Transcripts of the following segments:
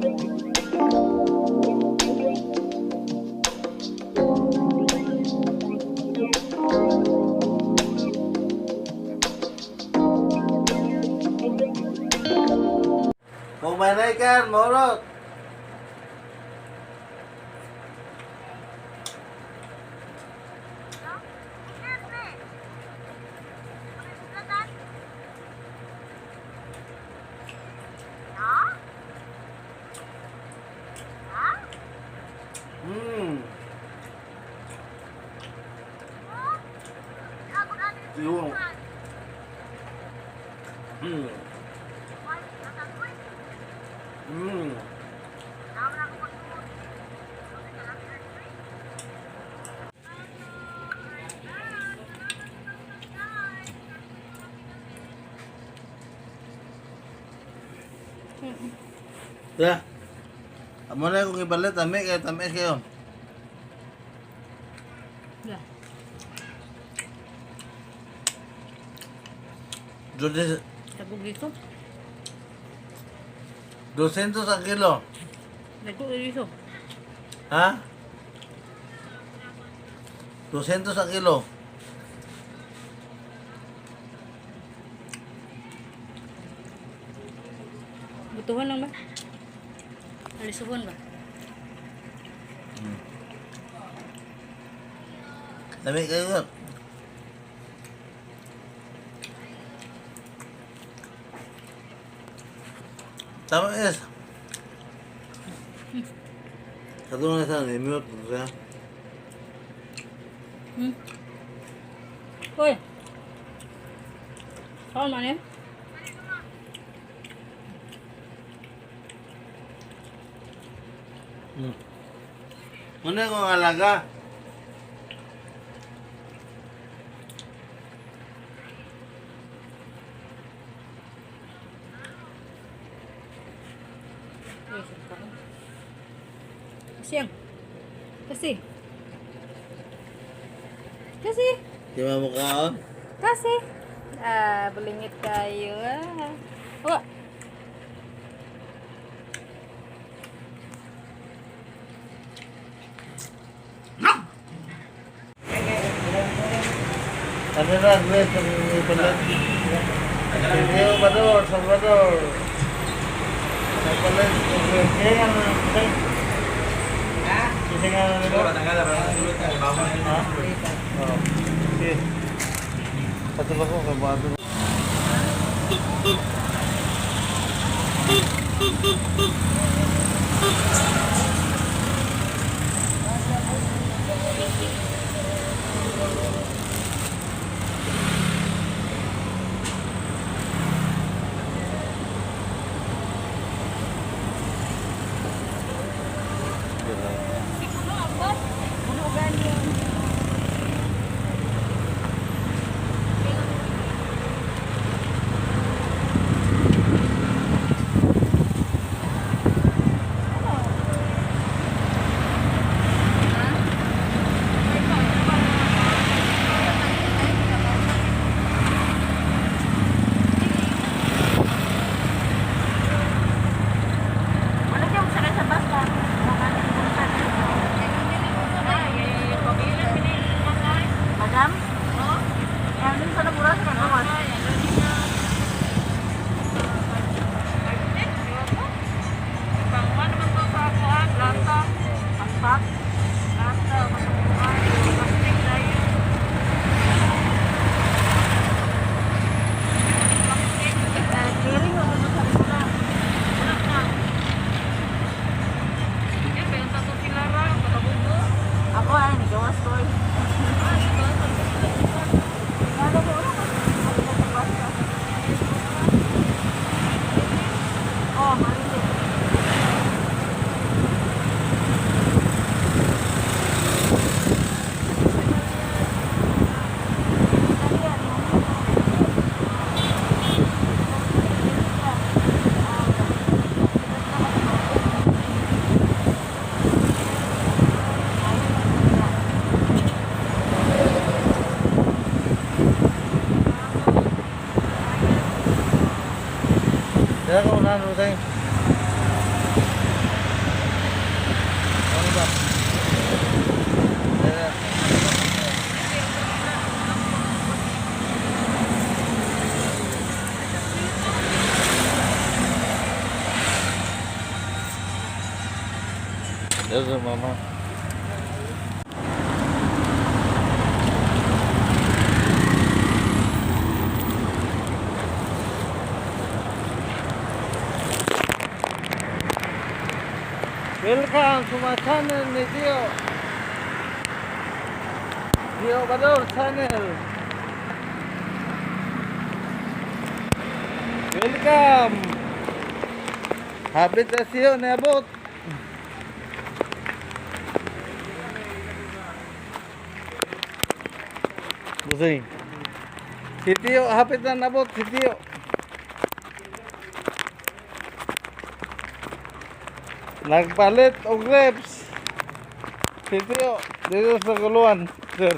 Kung may naikan, morot. Yung. Ya. Amo na kung ibalit, tamis kayo. Ya. Tagog dito. 200 ang kilo. Tagog dito. Ha? 200 ang kilo. Butuhan lang ba? Alisuhon ba? Dami kayo. Tama es. Satu na isa, ni-mute mo siya. Uy! Saan man yan? Muna kong alaga. Siyang. Kasi. Kasi. Di ba mukha ko? Kasi. Balingit kayo. Wah. Ano na, Gwen, kung ipalit. Hindi ko Salvador. Ipalit, Gwen. Kaya nga naman, ha? Kasi nga naman nito? Ha? Oo. Sige. Patulog ko, kabato. There's a mama. Welcome to my channel, Dio. Dio Bador channel. Welcome. Habitasyon na abot. Busing. Si Tio, hapit na nabot si Tio. Nagpalit og reps. Si Tio, dito sa guluan, sir.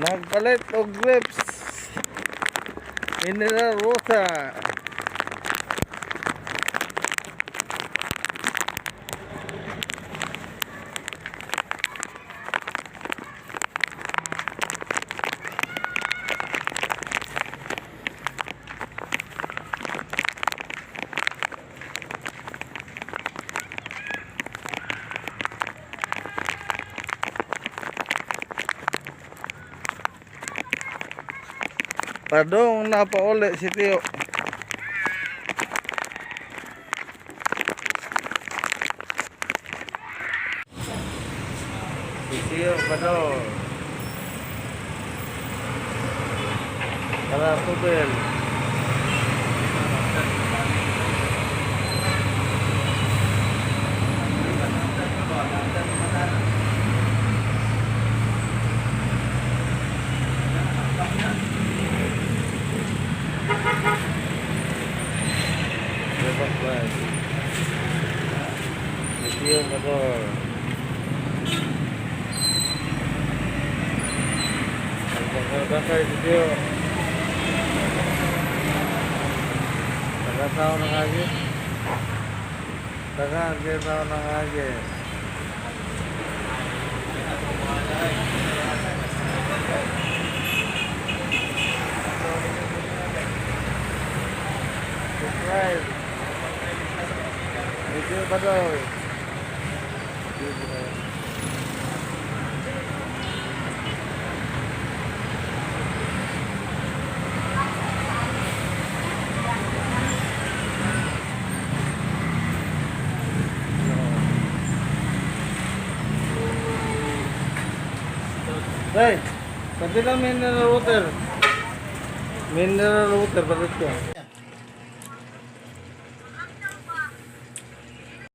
Nagpalit og reps. Mineral water. Padong napauli si Tio. Si Tio padong. Para tubel. Video motor. Bakay video. Taga-tao na lagi. Taga-tao na lagi. Subscribe. Video Badoy. Hey, pati lang mineral water. Mineral water, bakit ko?